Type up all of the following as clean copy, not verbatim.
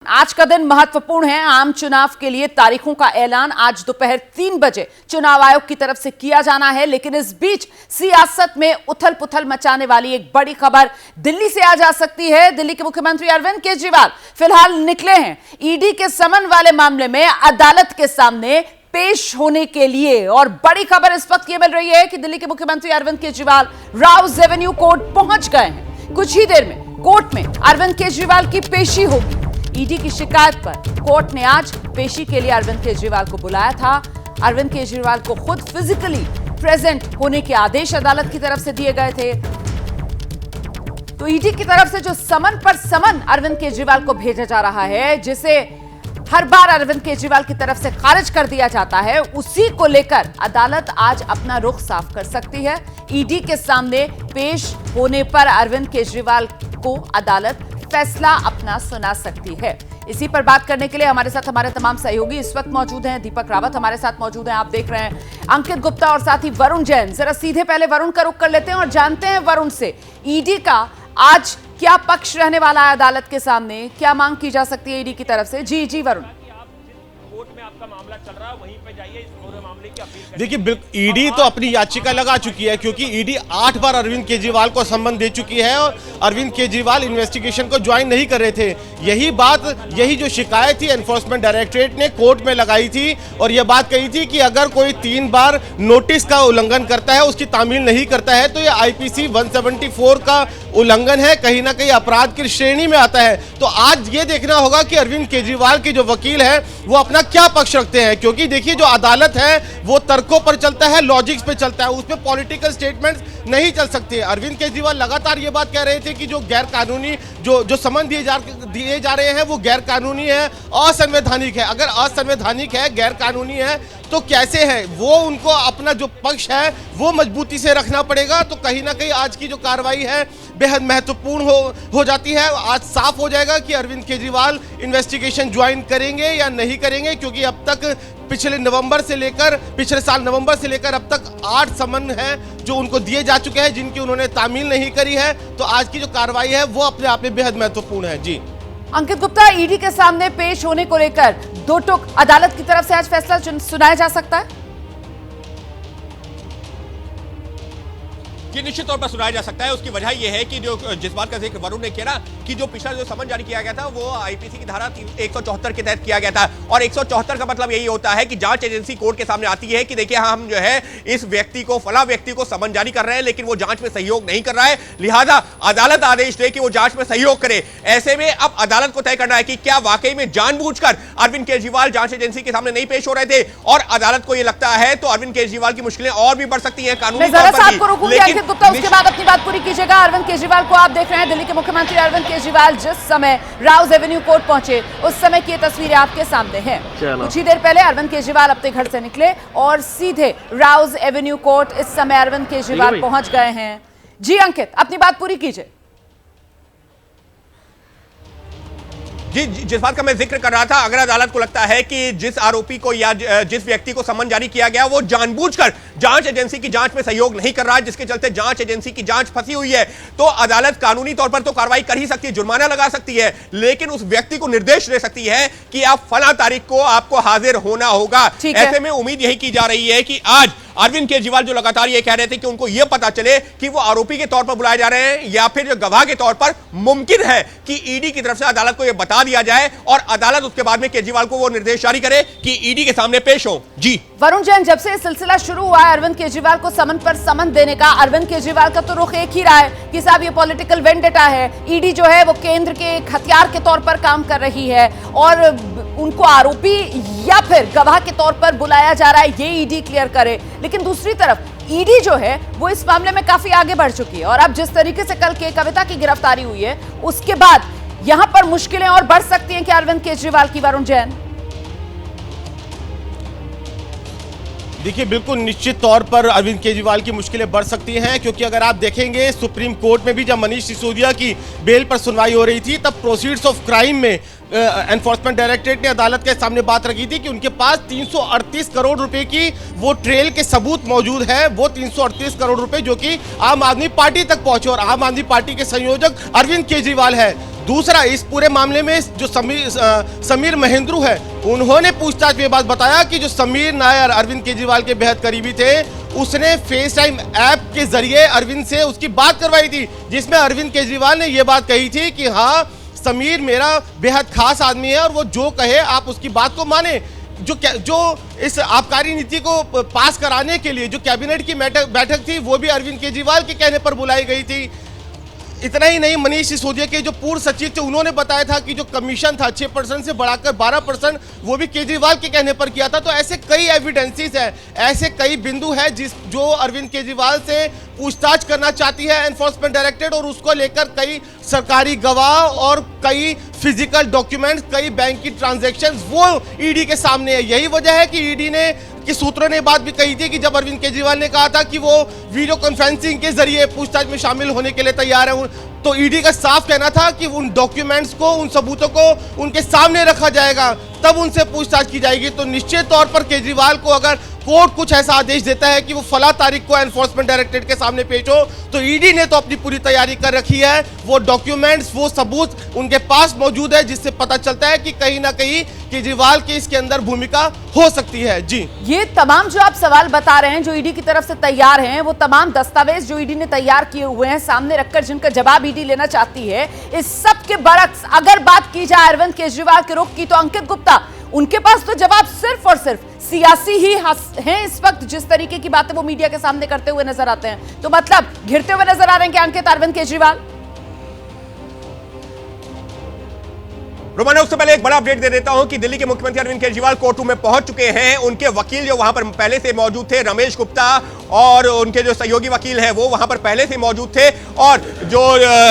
आज का दिन महत्वपूर्ण है। आम चुनाव के लिए तारीखों का ऐलान आज दोपहर 3 बजे चुनाव आयोग की तरफ से किया जाना है। लेकिन इस बीच सियासत में उथल पुथल मचाने वाली एक बड़ी खबर दिल्ली से आ जा सकती है। दिल्ली के मुख्यमंत्री अरविंद केजरीवाल फिलहाल निकले हैं ईडी के समन वाले मामले में अदालत के सामने पेश होने के लिए। और बड़ी खबर इस वक्त यह मिल रही है कि दिल्ली के मुख्यमंत्री अरविंद केजरीवाल राउज एवेन्यू कोर्ट पहुंच गए हैं। कुछ ही देर में कोर्ट में अरविंद केजरीवाल की पेशी होगी। ईडी की शिकायत पर कोर्ट ने आज पेशी के लिए अरविंद केजरीवाल को बुलाया था। अरविंद केजरीवाल को खुद फिजिकली प्रेजेंट होने के आदेश अदालत की तरफ से दिए गए थे। तो ईडी की तरफ से जो समन पर समन अरविंद केजरीवाल को भेजा जा रहा है, जिसे हर बार अरविंद केजरीवाल की तरफ से खारिज कर दिया जाता है, उसी को लेकर अदालत आज अपना रुख साफ कर सकती है। ईडी के सामने पेश होने पर अरविंद केजरीवाल को अदालत फैसला अपना सुना सकती है। इसी पर बात करने के लिए हमारे साथ हमारे तमाम सहयोगी इस वक्त मौजूद हैं। दीपक रावत हमारे साथ मौजूद हैं, आप देख रहे हैं, अंकित गुप्ता और साथ ही वरुण जैन। जरा सीधे पहले वरुण का रुख कर लेते हैं और जानते हैं वरुण से ईडी का आज क्या पक्ष रहने वाला है अदालत के सामने, क्या मांग की जा सकती है ईडी की तरफ से। जी वरुण। कोर्ट में आपका मामला चल रहा है, वहीं पे जाइए, इस पूरे मामले की अपील करिए। देखिए, ईडी तो अपनी याचिका लगा चुकी है क्योंकि ईडी 8 बार अरविंद केजरीवाल को सम्मन दे चुकी है और अरविंद केजरीवाल इन्वेस्टिगेशन को ज्वाइन नहीं कर रहे थे। यही जो शिकायत थी एनफोर्समेंट डायरेक्टरेट ने कोर्ट में लगाई थी और यह बात कही थी कि अगर कोई 3 बार नोटिस का उल्लंघन करता है, उसकी तामील नहीं करता है, तो यह आईपीसी 174 का उल्लंघन है, कहीं ना कहीं अपराध की श्रेणी में आता है। तो आज ये देखना होगा कि अरविंद केजरीवाल के जो वकील है वो अपना क्या पक्ष रखते हैं, क्योंकि देखिए जो अदालत है वो तर्कों पर चलता है, लॉजिक्स पे चलता है, उसमें पॉलिटिकल स्टेटमेंट्स नहीं चल सकते। अरविंद केजरीवाल लगातार ये बात कह रहे थे कि जो गैर कानूनी जो समन दिए जा रहे हैं वो गैर कानूनी है, असंवैधानिक है। अगर असंवैधानिक है, गैर कानूनी है तो कैसे है, वो उनको अपना जो पक्ष है वो मजबूती से रखना पड़ेगा। तो कहीं ना कहीं आज की जो कार्रवाई है बेहद महत्वपूर्ण हो जाती है। आज साफ हो जाएगा कि अरविंद केजरीवाल इन्वेस्टिगेशन ज्वाइन करेंगे या नहीं करेंगे, क्योंकि अब तक पिछले साल नवंबर से लेकर अब तक 8 समन हैं जो उनको दिए जा चुके हैं, जिनकी उन्होंने तामील नहीं करी है। तो आज की जो कार्रवाई है वो अपने आप में बेहद महत्वपूर्ण है। जी अंकित गुप्ता, ईडी के सामने पेश होने को लेकर दो टुक अदालत की तरफ से आज फैसला सुनाया जा सकता है। ये निश्चित तौर पर सुनाया जा सकता है। उसकी वजह यह है कि जो जिस बात का जिक्र वरुण ने किया ना कि जो पिछला जो समन जारी किया गया था वो आईपीसी की धारा 174 के तहत किया गया था। और 174 का मतलब यही होता है कि जांच एजेंसी कोर्ट के सामने आती है कि देखिए हम जो है इस फला व्यक्ति को समन जारी कर रहे हैं, लेकिन वो जांच में सहयोग नहीं कर रहा है, लिहाजा अदालत आदेश दे कि वो जांच में सहयोग करे। ऐसे में अब अदालत को तय करना है कि क्या वाकई में जानबूझकर अरविंद केजरीवाल जांच एजेंसी के सामने नहीं पेश हो रहे थे और अदालत को यह लगता है तो अरविंद केजरीवाल की मुश्किलें और भी बढ़ सकती है कानूनी तौर पर भी। गुप्ता, उसके बाद अपनी बात पूरी कीजिएगा। अरविंद केजरीवाल को आप देख रहे हैं, दिल्ली के मुख्यमंत्री अरविंद केजरीवाल जिस समय राउज एवेन्यू कोर्ट पहुंचे उस समय की तस्वीरें आपके सामने हैं। कुछ ही देर पहले अरविंद केजरीवाल अपने घर से निकले और सीधे राउज एवेन्यू कोर्ट इस समय अरविंद केजरीवाल पहुंच गए हैं। जी अंकित, अपनी बात पूरी कीजिए। जी, जिस बात का मैं जिक्र कर रहा था, अगर अदालत को लगता है कि जिस आरोपी को या जिस व्यक्ति को समन जारी किया गया वो जानबूझकर जांच एजेंसी की जांच में सहयोग नहीं कर रहा है, जिसके चलते जांच एजेंसी की जांच फंसी हुई है, तो अदालत कानूनी तौर पर तो कार्रवाई कर ही सकती है, जुर्माना लगा सकती है, लेकिन उस व्यक्ति को निर्देश दे सकती है कि आप फला तारीख को आपको हाजिर होना होगा। ऐसे में उम्मीद यही की जा रही है कि आज अरविंद केजरीवाल जो लगातार ये कह रहे थे कि उनको यह पता चले कि वो आरोपी के तौर पर बुलाए जा रहे हैं या फिर गवाह के तौर पर, मुमकिन है कि ईडी की तरफ से अदालत को यह बता दिया जाए और अदालत उसके बाद में केजरीवाल को वो निर्देश जारी करे कि ईडी के सामने पेश हो। जी वरुण जैन, जब से सिलसिला शुरू हुआ है अरविंद केजरीवाल को समन पर समन देने का, अरविंद केजरीवाल का तो रुख एक ही रहा है कि साहब ये पॉलिटिकल वेंडेटा है, ईडी जो है वो केंद्र के एक हथियार के तौर पर काम कर रही है और उनको आरोपी या फिर गवाह के तौर पर बुलाया जा रहा है, ये ईडी क्लियर करे। लेकिन दूसरी तरफ ईडी जो है वो इस मामले में काफी आगे बढ़ चुकी है और अब जिस तरीके से कल के कविता की गिरफ्तारी हुई है उसके बाद यहां पर मुश्किलें और बढ़ सकती हैं कि अरविंद केजरीवाल की। वरुण जैन, देखिए, बिल्कुल निश्चित तौर पर अरविंद केजरीवाल की मुश्किलें बढ़ सकती हैं, क्योंकि अगर आप देखेंगे सुप्रीम कोर्ट में भी जब मनीष सिसोदिया की बेल पर सुनवाई हो रही थी तब प्रोसीड्स ऑफ क्राइम में एनफोर्समेंट डायरेक्टरेट ने अदालत के सामने बात रखी थी कि उनके पास 338 करोड़ रुपए की वो ट्रेल के सबूत मौजूद है। वो 338 करोड़ रुपए जो कि आम आदमी पार्टी तक पहुंचे और आम आदमी पार्टी के संयोजक अरविंद केजरीवाल है। दूसरा, इस पूरे मामले में जो समीर महेंद्रू है, उन्होंने पूछताछ में बात बताया कि जो समीर नायर अरविंद केजरीवाल के बेहद करीबी थे, उसने फेस टाइम ऐप के जरिए अरविंद से उसकी बात करवाई थी, जिसमें अरविंद केजरीवाल ने यह बात कही थी कि हाँ, समीर मेरा बेहद खास आदमी है और वो जो कहे आप उसकी बात को माने। जो इस आबकारी नीति को पास कराने के लिए जो कैबिनेट की बैठक थी, वो भी अरविंद केजरीवाल के कहने पर बुलाई गई थी। इतना ही नहीं, मनीष सिसोदिया के जो पूर्व सचिव थे, उन्होंने बताया था कि जो कमीशन था 6% से बढ़ाकर 12%, वो भी केजरीवाल के कहने पर किया था। तो ऐसे कई एविडेंसेस है, ऐसे कई बिंदु है जो अरविंद केजरीवाल से पूछताछ करना चाहती है एनफोर्समेंट डायरेक्टरेट, और उसको लेकर कई सरकारी गवाह और कई फिजिकल डॉक्यूमेंट्स, कई बैंक की ट्रांजैक्शंस वो ईडी के सामने है। यही वजह है कि ईडी ने कि सूत्रों ने बात भी कही थी कि जब अरविंद केजरीवाल ने कहा था कि वो वीडियो कॉन्फ्रेंसिंग के जरिए पूछताछ में शामिल होने के लिए तैयार है, तो ईडी का साफ कहना था कि उन डॉक्यूमेंट्स को, उन सबूतों को उनके सामने रखा जाएगा, तब उनसे पूछताछ की जाएगी। तो निश्चित तौर पर केजरीवाल को अगर कोर्ट कुछ ऐसा आदेश देता है कि वो फला तारीख को एनफोर्समेंट डायरेक्टरेट के सामने पेश हो, तो ईडी ने तो अपनी पूरी तैयारी कर रखी है। वो डॉक्यूमेंट्स, वो सबूत उनके पास मौजूद है, जिससे पता चलता है कि कहीं ना कहीं केजरीवाल की इसके अंदर भूमिका हो सकती है। जी, ये तमाम जो आप सवाल बता रहे हैं जो ईडी की तरफ से तैयार हैं, वो तमाम दस्तावेज जो ईडी ने तैयार किए हुए हैं सामने रखकर, जिनका जवाब ईडी लेना चाहती है, इस सब के बरक्स अगर बात की जाए अरविंद केजरीवाल के रुख की, तो अंकित गुप्ता, उनके पास तो जवाब सिर्फ और सिर्फ सियासी ही हैं इस वक्त। जिस तरीके की बातें वो मीडिया के सामने करते हुए नजर आते हैं, तो मतलब घिरते हुए नजर आ रहे हैं कि अंकित अरविंद केजरीवाल। रोमाना, उससे पहले एक बड़ा अपडेट दे देता हूं कि दिल्ली के मुख्यमंत्री अरविंद केजरीवाल कोर्ट रूम में पहुंच चुके हैं। उनके वकील जो वहां पर पहले से मौजूद थे, रमेश गुप्ता, और उनके जो सहयोगी वकील हैं वो वहां पर पहले से मौजूद थे, और जो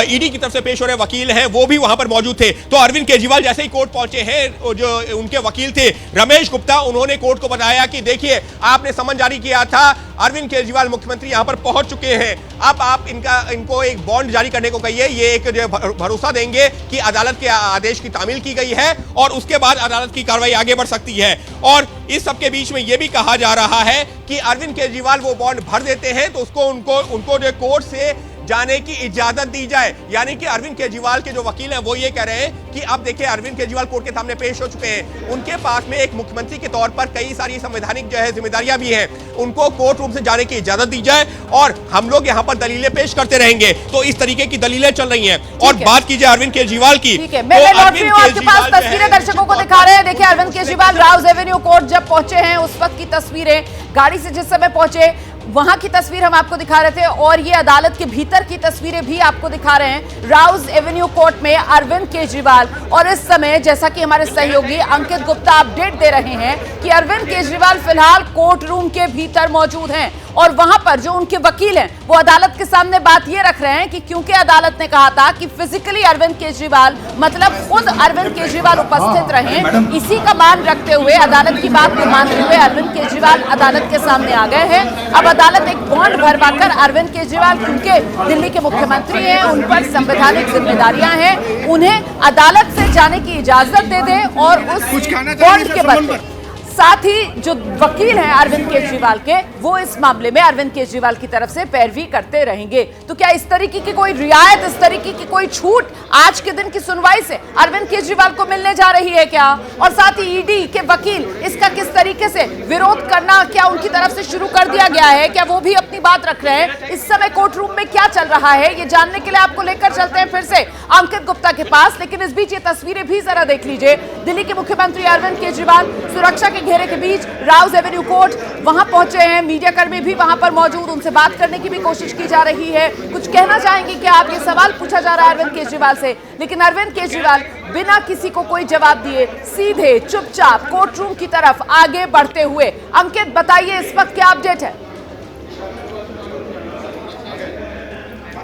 ईडी की तरफ से पेश हो रहे वकील हैं वो भी वहां पर मौजूद थे। तो अरविंद केजरीवाल जैसे ही कोर्ट पहुंचे हैं, जो उनके वकील थे रमेश गुप्ता, उन्होंने कोर्ट को बताया कि देखिए, आपने समन जारी किया था, अरविंद केजरीवाल मुख्यमंत्री यहां पर पहुंच चुके हैं, अब आप इनको एक बॉन्ड जारी करने को कहिए, ये एक जो भरोसा देंगे कि अदालत के आदेश की तामील की गई है और उसके बाद अदालत की कार्रवाई आगे बढ़ सकती है। और इस सबके बीच में यह भी कहा जा रहा है कि अरविंद केजरीवाल वो बॉन्ड भर देते हैं तो उनको जो कोर्ट से जाने की इजाजत दी जाए। यानी कि अरविंद केजरीवाल के जो वकील हैं वो ये कह रहे हैं कि अब देखिए, अरविंद केजरीवाल कोर्ट के सामने पेश हो चुके हैं, उनके पास में एक मुख्यमंत्री के तौर पर कई सारी संवैधानिक जो है जिम्मेदारियां भी हैं, उनको कोर्ट रूम से जाने की इजाजत दी जाए और हम लोग यहाँ पर दलीलें पेश करते रहेंगे। तो इस तरीके की दलीलें चल रही हैं। और बात कीजिए अरविंद केजरीवाल की, आपके पास तस्वीरें दर्शकों को दिखा रहे हैं। देखिए, अरविंद केजरीवाल राउज एवेन्यू कोर्ट जब पहुंचे हैं, उस वक्त की तस्वीरें, गाड़ी से जिस समय पहुंचे वहां की तस्वीर हम आपको दिखा रहे थे, और ये अदालत के भीतर की तस्वीरें भी आपको दिखा रहे हैं। राउज एवेन्यू कोर्ट में अरविंद केजरीवाल, और इस समय जैसा कि हमारे सहयोगी अंकित गुप्ता अपडेट दे रहे हैं कि अरविंद केजरीवाल फिलहाल कोर्ट रूम के भीतर मौजूद हैं, और वहां पर जो उनके वकील हैं वो अदालत के सामने बात ये रख रहे हैं कि क्योंकि अदालत ने कहा था कि फिजिकली अरविंद केजरीवाल, मतलब खुद अरविंद केजरीवाल उपस्थित रहें, इसी का मान रखते हुए, अदालत की बात को मानते हुए अरविंद केजरीवाल अदालत के सामने आ गए हैं। अब अदालत एक बॉन्ड भरवाकर अरविंद केजरीवाल, क्योंकि दिल्ली के मुख्यमंत्री हैं, उन पर संवैधानिक जिम्मेदारियां हैं, उन्हें अदालत से जाने की इजाजत दे दें, और उस बॉन्ड के बदले साथ ही जो वकील हैं अरविंद केजरीवाल के, वो इस मामले में अरविंद केजरीवाल की तरफ से पैरवी करते रहेंगे। तो क्या इस तरीके की कोई रियायत, इस तरीके की कोई छूट आज के दिन की सुनवाई से अरविंद केजरीवाल को मिलने जा रही है क्या? और साथ ही ईडी के वकील इसका किस तरीके से विरोध करना क्या उनकी तरफ से शुरू कर दिया गया है? क्या वो भी अपनी बात रख रहे हैं? इस समय कोर्ट रूम में क्या चल रहा है, ये जानने के लिए आपको लेकर चलते हैं फिर से अंकित गुप्ता के पास। लेकिन इस बीच ये तस्वीरें भी जरा देख लीजिए। दिल्ली के मुख्यमंत्री अरविंद केजरीवाल सुरक्षा के घेरे के बीच राउज एवेन्यू कोर्ट वहां पहुंचे हैं, मीडिया कर्मी भी वहां पर मौजूद, उनसे बात करने की भी कोशिश की जा रही है। कुछ कहना चाहेंगे क्या आप? ये सवाल पूछा जा रहा है अरविंद केजरीवाल से, लेकिन अरविंद केजरीवाल बिना किसी को कोई जवाब दिए सीधे चुपचाप कोर्ट रूम की तरफ आगे बढ़ते हुए। अंकित, बताइए इस वक्त क्या अपडेट है?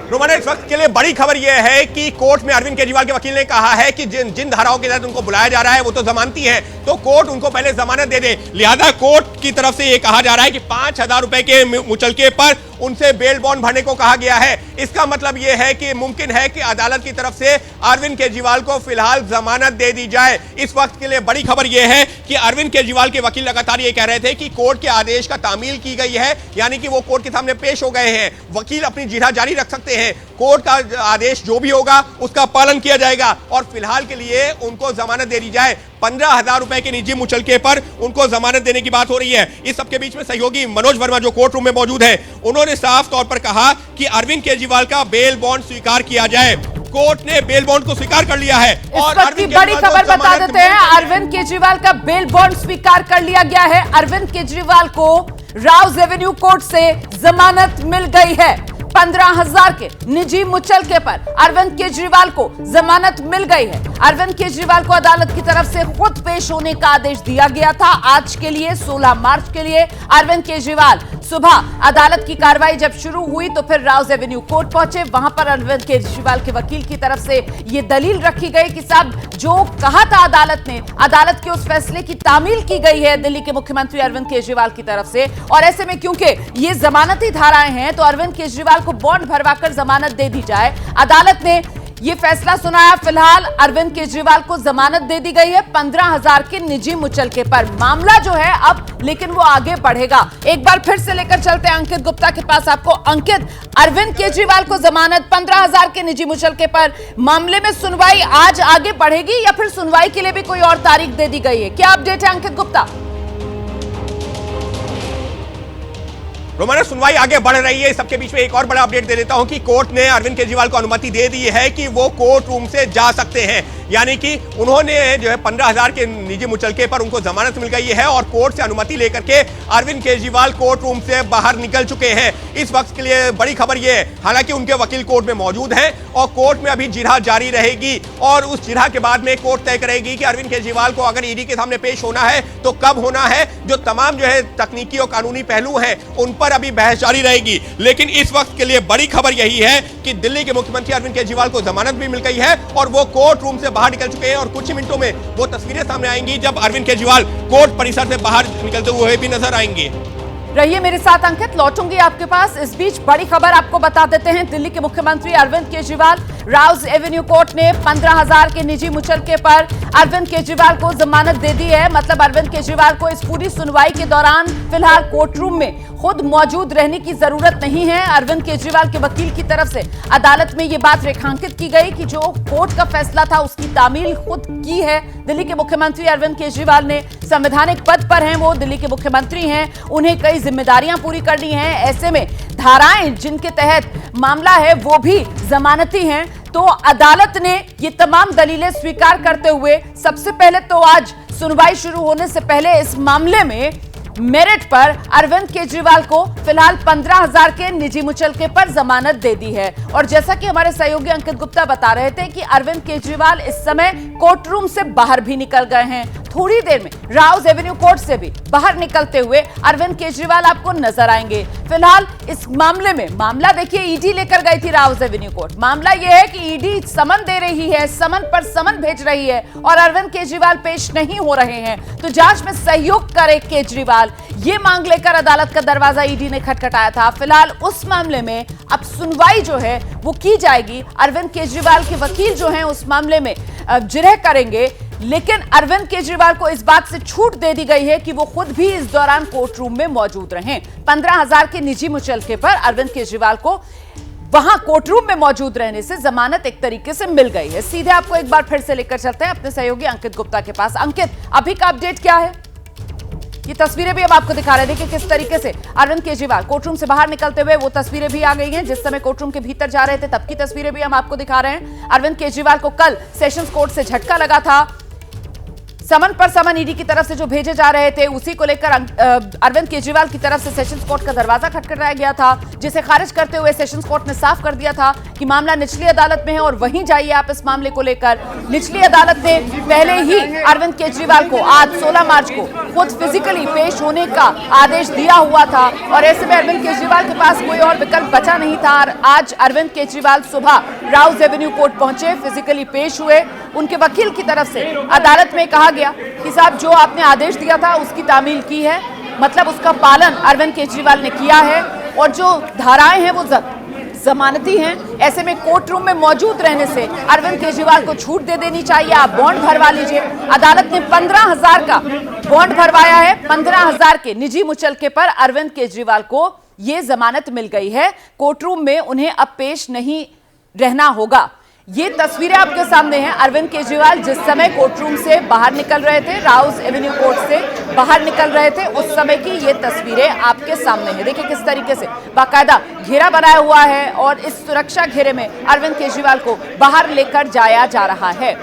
रोमाना, इस वक्त के लिए बड़ी खबर यह है कि कोर्ट में अरविंद केजरीवाल के वकील ने कहा है कि जिन धाराओं के तहत उनको बुलाया जा रहा है वो तो जमानती है, तो कोर्ट उनको पहले जमानत दे दे। लिहाजा कोर्ट की तरफ से यह कहा जा रहा है कि 5,000 रुपए के मुचलके पर उनसे बेल बॉन्ड भरने को कहा गया है। इसका मतलब यह है कि मुमकिन है कि अदालत की तरफ से अरविंद केजरीवाल को फिलहाल जमानत दे दी जाए। इस वक्त के लिए बड़ी खबर यह है कि अरविंद केजरीवाल के वकील लगातार ये कह रहे थे कि कोर्ट के आदेश का तामील की गई है, यानी कि वो कोर्ट के सामने पेश हो गए हैं। वकील अपनी जिरह जारी रख सकते हैं हैं। कोर्ट का आदेश जो भी होगा उसका पालन किया जाएगा और फिलहाल के लिए उनको जमानत दे दी जाए। 15,000 रुपए के निजी मुचलके पर उनको जमानत देने की बात हो रही है। इस सबके बीच में सहयोगी मनोज वर्मा जो कोर्ट रूम में मौजूद है, उन्होंने साफ तौर पर कहा कि अरविंद केजरीवाल का बेल बॉन्ड स्वीकार किया जाए। कोर्ट ने बेल बॉन्ड को स्वीकार कर लिया है और अरविंद बड़ी खबर बता देते हैं, अरविंद केजरीवाल का बेल बॉन्ड स्वीकार कर लिया गया है। अरविंद केजरीवाल को राउज एवेन्यू कोर्ट से जमानत मिल गई है। 15,000 के निजी मुचलके पर अरविंद केजरीवाल को जमानत मिल गई है। अरविंद केजरीवाल को अदालत की तरफ से खुद पेश होने का आदेश दिया गया था आज के लिए, 16 मार्च के लिए। अरविंद केजरीवाल सुबह अदालत की कार्रवाई जब शुरू हुई तो फिर राउज एवेन्यू कोर्ट पहुंचे। वहां पर अरविंद केजरीवाल के वकील की तरफ से यह दलील रखी गई कि साहब जो कहा था अदालत ने, अदालत के उस फैसले की तामील की गई है दिल्ली के मुख्यमंत्री अरविंद केजरीवाल की तरफ से। और ऐसे में क्योंकि ये जमानती धाराएं हैं तो अरविंद केजरीवाल को बॉन्ड भरवाकर जमानत दे दी जाए। अदालत ने ये फैसला सुनाया। फिलहाल अरविंद केजरीवाल को जमानत दे दी गई है 15,000 के निजी मुचलके पर। मामला जो है अब लेकिन वो आगे बढ़ेगा। एक बार फिर से लेकर चलते हैं अंकित गुप्ता के पास आपको। अंकित, अरविंद केजरीवाल को जमानत 15,000 के निजी मुचलके पर, मामले में सुनवाई आज आगे बढ़ेगी या फिर सुनवाई के लिए भी कोई और तारीख दे दी गई है? क्या अपडेट है अंकित गुप्ता? रोमाना, सुनवाई आगे बढ़ रही है। सबके बीच में एक और बड़ा अपडेट दे देता हूं कि कोर्ट ने अरविंद केजरीवाल को अनुमति दे दी है कि वो कोर्ट रूम से जा सकते हैं। यानी कि उन्होंने जो है 15,000 के निजी मुचलके पर उनको जमानत मिल गई है और कोर्ट से अनुमति लेकर के अरविंद केजरीवाल कोर्ट रूम से बाहर निकल चुके हैं। इस वक्त के लिए बड़ी खबर यह है, हालांकि उनके वकील कोर्ट में मौजूद हैं और कोर्ट में अभी जिरह जारी रहेगी और उस जिरह के बाद में कोर्ट तय करेगी कि अरविंद केजरीवाल को अगर ईडी के सामने पेश होना है तो कब होना है। जो तमाम जो है तकनीकी और कानूनी पहलू हैं उन पर अभी बहस जारी रहेगी। लेकिन इस वक्त के लिए बड़ी खबर यही है कि दिल्ली के मुख्यमंत्री अरविंद केजरीवाल को जमानत भी मिल गई है और वो कोर्ट रूम से बाहर निकल चुके हैं और कुछ ही मिनटों में वो तस्वीरें सामने आएंगी जब अरविंद केजरीवाल कोर्ट परिसर से बाहर निकलते हुए भी नजर आएंगे। रहिए मेरे साथ अंकित, लौटूंगी आपके पास। इस बीच बड़ी खबर आपको बता देते हैं, दिल्ली के मुख्यमंत्री अरविंद केजरीवाल, राउज एवेन्यू कोर्ट ने 15,000 के निजी मुचलके पर अरविंद केजरीवाल को जमानत दे दी है। मतलब अरविंद केजरीवाल को इस पूरी सुनवाई के दौरान फिलहाल कोर्ट रूम में खुद मौजूद रहने की जरूरत नहीं है। अरविंद केजरीवाल के वकील की तरफ से अदालत में यह बात रेखांकित की गई कि जो कोर्ट का फैसला था उसकी तामील खुद की है दिल्ली के मुख्यमंत्री अरविंद केजरीवाल ने। संवैधानिक पद पर हैं, वो दिल्ली के मुख्यमंत्री हैं, उन्हें कई जिम्मेदारियां पूरी करनी है। ऐसे में धाराएं जिनके तहत मामला है वो भी जमानती हैं। तो अदालत ने ये तमाम दलीलें स्वीकार करते हुए सबसे पहले तो आज सुनवाई शुरू होने से पहले इस मामले में मेरिट पर अरविंद केजरीवाल को फिलहाल 15,000 के निजी मुचलके पर जमानत दे दी है। और जैसा कि हमारे सहयोगी अंकित गुप्ता बता रहे थे कि अरविंद केजरीवाल इस समय कोर्ट रूम से बाहर भी निकल गए हैं। थोड़ी देर में राउज एवेन्यू कोर्ट से भी बाहर निकलते हुए अरविंद केजरीवाल आपको नजर आएंगे। फिलहाल इस मामले में, मामला देखिए ईडी लेकर गई थी राउज एवेन्यू कोर्ट। मामला यह है कि ईडी समन दे रही है, समन पर समन भेज रही है और अरविंद केजरीवाल पेश नहीं हो रहे हैं। तो जांच में सहयोग करे केजरीवाल, ये मांग लेकर अदालत का दरवाजा ईडी ने खटखटाया था। फिलहाल उस मामले में अब सुनवाई जो है वो की जाएगी। अरविंद केजरीवाल के वकील जो हैं उस मामले में जिरह करेंगे, लेकिन अरविंद केजरीवाल को इस बात से छूट दे दी गई है कि वो खुद भी इस दौरान कोर्ट रूम में मौजूद रहें। 15,000 के निजी मुचलके पर अरविंद केजरीवाल को वहां कोर्ट रूम में मौजूद रहने से जमानत एक तरीके से मिल गई है। सीधे आपको एक बार फिर से लेकर चलते हैं अपने सहयोगी अंकित गुप्ता के पास। अंकित, अभी का अपडेट क्या है? ये तस्वीरें भी हम आपको दिखा रहे हैं, देखिए किस तरीके से अरविंद केजरीवाल कोर्ट रूम से बाहर निकलते हुए, वो तस्वीरें भी आ गई हैं। जिस समय कोर्ट रूम के भीतर जा रहे थे तब की तस्वीरें भी हम आपको दिखा रहे हैं। अरविंद केजरीवाल को कल सेशंस कोर्ट से झटका लगा था। समन पर समन ईडी की तरफ से जो भेजे जा रहे थे उसी को लेकर अरविंद केजरीवाल की तरफ से सेशंस कोर्ट का दरवाजा खटखटाया गया था, जिसे खारिज करते हुए सेशंस कोर्ट ने साफ कर दिया था कि मामला निचली अदालत में है और वहीं जाइए आप इस मामले को लेकर। निचली अदालत ने पहले ही अरविंद केजरीवाल को आज 16 मार्च को खुद फिजिकली पेश होने का आदेश दिया हुआ था और ऐसे में अरविंद केजरीवाल के पास कोई और विकल्प बचा नहीं था। आज अरविंद केजरीवाल सुबह राउज एवेन्यू कोर्ट पहुंचे, फिजिकली पेश हुए। उनके वकील की तरफ से अदालत में कहा गया कि साहब जो आपने आदेश दिया था उसकी तामील की है, मतलब उसका पालन अरविंद केजरीवाल ने किया है और जो धाराएं हैं वो जमानती हैं। ऐसे में कोर्ट रूम में मौजूद रहने से अरविंद केजरीवाल को छूट दे देनी चाहिए, आप बॉन्ड भरवा लीजिए। अदालत ने 15,000 का बॉन्ड भरवाया है। 15,000 के निजी मुचलके पर अरविंद केजरीवाल को ये जमानत मिल गई है, कोर्टरूम में उन्हें अब पेश नहीं रहना होगा। ये तस्वीरें आपके सामने हैं। अरविंद केजरीवाल जिस समय कोर्टरूम से बाहर निकल रहे थे, राउज एवेन्यू कोर्ट से बाहर निकल रहे थे, उस समय की ये तस्वीरें आपके सामने हैं। देखिए किस तरीके से बाकायदा घेरा बनाया हुआ है और इस सुरक्षा घेरे में अरविंद केजरीवाल को बाहर लेकर जाया जा रहा है।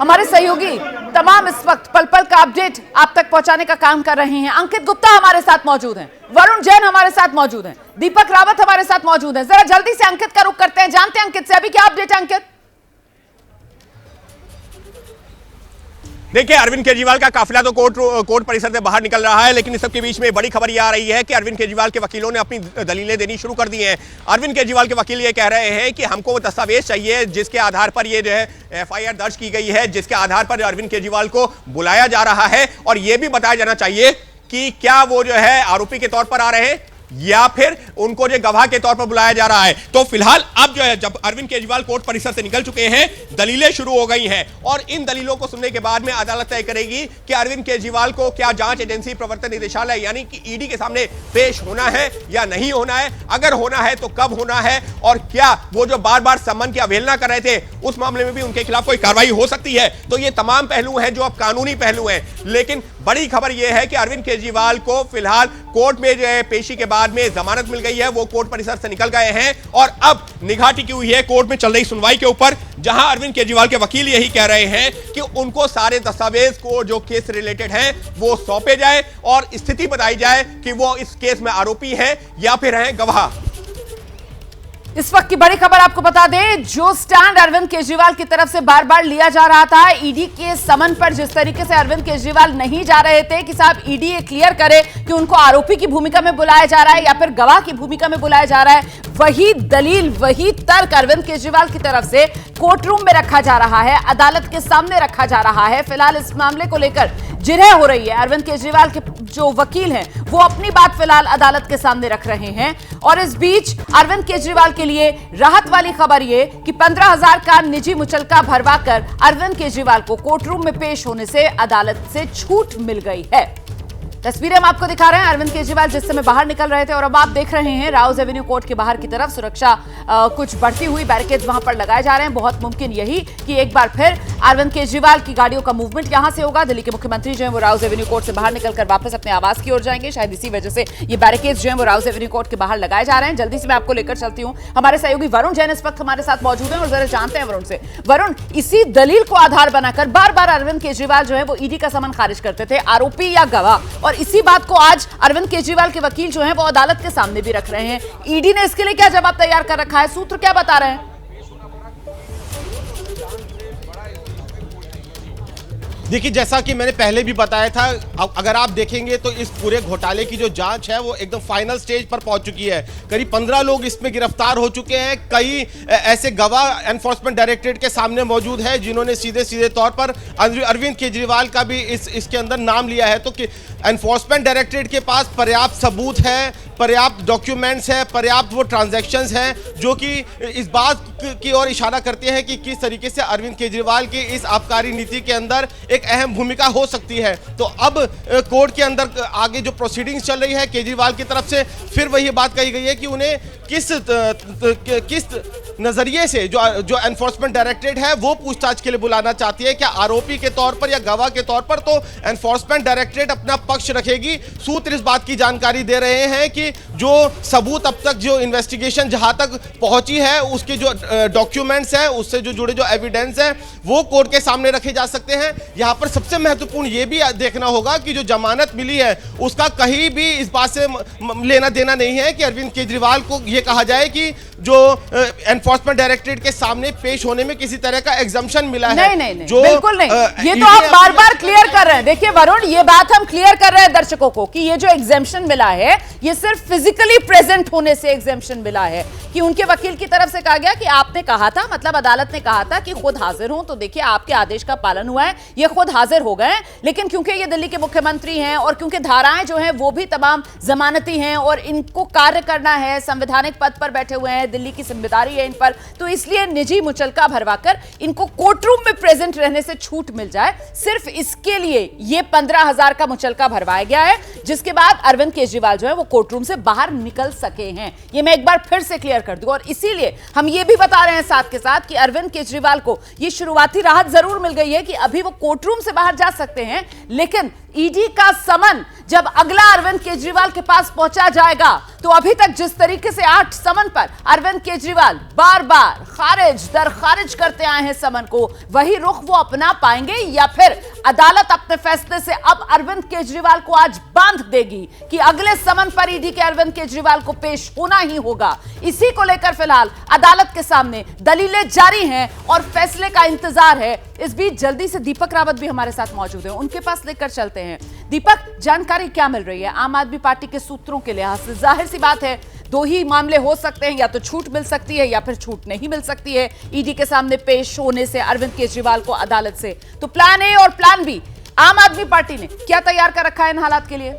हमारे सहयोगी तमाम इस वक्त पल पल का अपडेट आप तक पहुंचाने का काम कर रहे हैं। अंकित गुप्ता हमारे साथ मौजूद हैं, वरुण जैन हमारे साथ मौजूद हैं, दीपक रावत हमारे साथ मौजूद हैं। जरा जल्दी से अंकित का रुख करते हैं, जानते हैं अंकित से अभी क्या अपडेट है। अंकित, देखिए, अरविंद केजरीवाल का काफिला तो कोर्ट परिसर से बाहर निकल रहा है, लेकिन इस सब के बीच में बड़ी खबर ये आ रही है कि अरविंद केजरीवाल के वकीलों ने अपनी दलीलें देनी शुरू कर दी हैं। अरविंद केजरीवाल के वकील ये कह रहे हैं कि हमको वो दस्तावेज चाहिए जिसके आधार पर ये जो है एफआईआर दर्ज की गई है, जिसके आधार पर अरविंद केजरीवाल को बुलाया जा रहा है, और ये भी बताया जाना चाहिए कि क्या वो जो है आरोपी के तौर पर आ रहे हैं या फिर उनको जो गवाह के तौर पर बुलाया जा रहा है। तो फिलहाल अब जो है, जब अरविंद केजरीवाल कोर्ट परिसर से निकल चुके हैं, दलीलें शुरू हो गई हैं, और इन दलीलों को सुनने के बाद में अदालत तय करेगी कि अरविंद केजरीवाल को क्या जांच एजेंसी, प्रवर्तन निदेशालय यानी कि ईडी के सामने पेश होना है या नहीं होना है। अगर होना है तो कब होना है, और क्या वो जो बार बार सम्मन की अवहेलना कर रहे थे उस मामले में भी उनके खिलाफ कोई कार्रवाई हो सकती है। तो ये तमाम पहलू हैं जो अब कानूनी पहलू हैं, लेकिन बड़ी खबर यह है कि अरविंद केजरीवाल को फिलहाल कोर्ट में जो है पेशी के बाद में जमानत मिल गई है, वो कोर्ट परिसर से निकल गए हैं, और अब निगाह टिकी हुई है कोर्ट में चल रही सुनवाई के ऊपर, जहां अरविंद केजरीवाल के वकील यही कह रहे हैं कि उनको सारे दस्तावेज को जो केस रिलेटेड हैं वो सौंपे जाए और स्थिति बताई जाए कि वो इस केस में आरोपी हैं या फिर हैं गवाह। इस वक्त की बड़ी खबर आपको बता दें, जो स्टैंड अरविंद केजरीवाल की तरफ से बार बार लिया जा रहा था, ईडी के समन पर जिस तरीके से अरविंद केजरीवाल नहीं जा रहे थे कि साहब ईडी ये क्लियर करे कि उनको आरोपी की भूमिका में बुलाया जा रहा है या फिर गवाह की भूमिका में बुलाया जा रहा है, वही दलील, वही तर्क अरविंद केजरीवाल की तरफ से कोर्टरूम में रखा जा रहा है, अदालत के सामने रखा जा रहा है। फिलहाल इस मामले को लेकर जिरह हो रही है। अरविंद केजरीवाल के जो वकील हैं वो अपनी बात फिलहाल अदालत के सामने रख रहे हैं, और इस बीच अरविंद केजरीवाल के लिए राहत वाली खबर ये कि 15,000 का निजी मुचलका भरवाकर अरविंद केजरीवाल को कोर्टरूम में पेश होने से अदालत से छूट मिल गई है। तस्वीरें हम आपको दिखा रहे हैं, अरविंद केजरीवाल जिस समय बाहर निकल रहे थे, और अब आप देख रहे हैं राउज एवेन्यू कोर्ट के बाहर की तरफ सुरक्षा कुछ बढ़ती हुई, बैरिकेड्स वहां पर लगाए जा रहे हैं। बहुत मुमकिन यही कि एक बार फिर अरविंद केजरीवाल की गाड़ियों का मूवमेंट यहां से होगा। दिल्ली के मुख्यमंत्री जो है वो राउज एवेन्यू कोर्ट से बाहर निकलकर वापस अपने आवास की ओर जाएंगे, शायद इसी वजह से ये बैरिकेड्स जो है वो राउज एवेन्यू कोर्ट के बाहर लगाए जा रहे हैं। जल्दी से मैं आपको लेकर चलती हूँ, हमारे सहयोगी वरुण जैन इस वक्त हमारे साथ मौजूद हैं, और जरा जानते हैं वरुण से। वरुण, इसी दलील को आधार बनाकर बार बार अरविंद केजरीवाल जो है वो ईडी का समन खारिज करते थे, आरोपी या गवाह, और इसी बात को आज अरविंद केजरीवाल के वकील जो हैं वो अदालत के सामने भी रख रहे हैं। ईडी ने इसके लिए क्या जवाब तैयार कर रखा है, सूत्र क्या बता रहे हैं? देखिए, जैसा कि मैंने पहले भी बताया था, अगर आप देखेंगे तो इस पूरे घोटाले की जो जांच है वो एकदम फाइनल स्टेज पर पहुंच चुकी है। करीब 15 लोग इसमें गिरफ्तार हो चुके हैं। कई ऐसे गवाह एनफोर्समेंट डायरेक्टरेट के सामने मौजूद है जिन्होंने सीधे सीधे तौर पर अरविंद केजरीवाल का भी इसके अंदर नाम लिया है। तो एनफोर्समेंट डायरेक्टरेट के पास पर्याप्त सबूत है, पर्याप्त डॉक्यूमेंट्स है, पर्याप्त वो ट्रांजैक्शंस हैं जो कि इस बात की ओर इशारा करते हैं कि किस तरीके से अरविंद केजरीवाल की इस आबकारी नीति के अंदर एक अहम भूमिका हो सकती है। तो अब कोर्ट के अंदर आगे जो प्रोसीडिंग्स चल रही है केजरीवाल की तरफ से, फिर वही बात कही गई है कि उन्हें किस नजरिए से जो एनफोर्समेंट डायरेक्टरेट है वो पूछताछ के लिए बुलाना चाहती है, क्या आरोपी के तौर पर या गवाह के तौर पर। तो एनफोर्समेंट डायरेक्टरेट अपना पक्ष रखेगी। सूत्र इस बात की जानकारी दे रहे हैं कि जो सबूत अब तक जो इन्वेस्टिगेशन जहां तक पहुंची है उसके जो डॉक्यूमेंट्स हैं, उससे जो जुड़े जो एविडेंस हैं वो कोर्ट के सामने रखे जा सकते हैं। यहां पर सबसे महत्वपूर्ण ये भी देखना होगा कि जो जमानत मिली है उसका कहीं भी इस बात से लेना देना नहीं है कि अरविंद केजरीवाल को ये कहा जाए कि जो एनफोर्समेंट डायरेक्टरेट के सामने पेश होने में किसी तरह का एग्जम्पशन मिला है। नहीं, जो बिल्कुल नहीं। ये तो आप बार बार क्लियर कर रहे हैं। देखिए वरुण, ये बात हम क्लियर कर रहे हैं दर्शकों को कि ये जो एग्जम्पशन मिला है ये सिर्फ फिजिकली प्रेजेंट होने से एग्जम्पशन मिला है, कि उनके वकील की तरफ से कहा गया कि आपने कहा था, मतलब अदालत ने कहा था कि खुद हाजिर हो, तो देखिए आपके आदेश का पालन हुआ है, ये खुद हाजिर हो गए। लेकिन क्योंकि ये दिल्ली के मुख्यमंत्री हैं और क्योंकि धाराएं जो हैं वो भी तमाम जमानती हैं और इनको कार्य करना है, संवैधानिक पद पर बैठे हुए हैं, दिल्ली की जिम्मेदारी है इन पर, तो इसलिए निजी मुचलका भरवाकर इनको कोर्टरूम में प्रेजेंट रहने से छूट मिल जाए, सिर्फ इसके लिए ये 15,000 का मुचलका भरवाया गया है, जिसके बाद अरविंद केजरीवाल जो है वो कोर्टरूम से बाहर निकल सके हैं। ये मैं एक बार फिर से क्लियर कर दूं, और इसीलिए हम ये भी बता रहे हैं साथ के साथ कि अरविंद केजरीवाल को ये शुरुआती राहत जरूर मिल गई है कि अभी वो कोर्ट रूम से बाहर जा सकते हैं, लेकिन ईडी का समन जब अगला अरविंद केजरीवाल के पास पहुंचा जाएगा तो अभी तक जिस तरीके से 8 समन पर अरविंद केजरीवाल बार बार खारिज दर खारिज करते आए हैं समन को, वही रुख वो अपना पाएंगे या फिर अदालत अपने फैसले से अब अरविंद केजरीवाल को आज बांध देगी कि अगले समन पर ईडी के अरविंद केजरीवाल को पेश होना ही होगा। इसी को लेकर फिलहाल अदालत के सामने दलीलें जारी हैं और फैसले का इंतजार है। इस बीच जल्दी से दीपक रावत भी हमारे साथ मौजूद हैं, उनके पास लेकर चलते हैं। दीपक, जानकारी क्या मिल रही है आम आदमी पार्टी के सूत्रों के लिहाज से? जाहिर सी बात है, दो ही मामले हो सकते हैं, या तो छूट मिल सकती है या फिर छूट नहीं मिल सकती है ईडी के सामने पेश होने से अरविंद केजरीवाल को अदालत से। तो प्लान ए और प्लान बी आम आदमी पार्टी ने क्या तैयार कर रखा है इन हालात के लिए?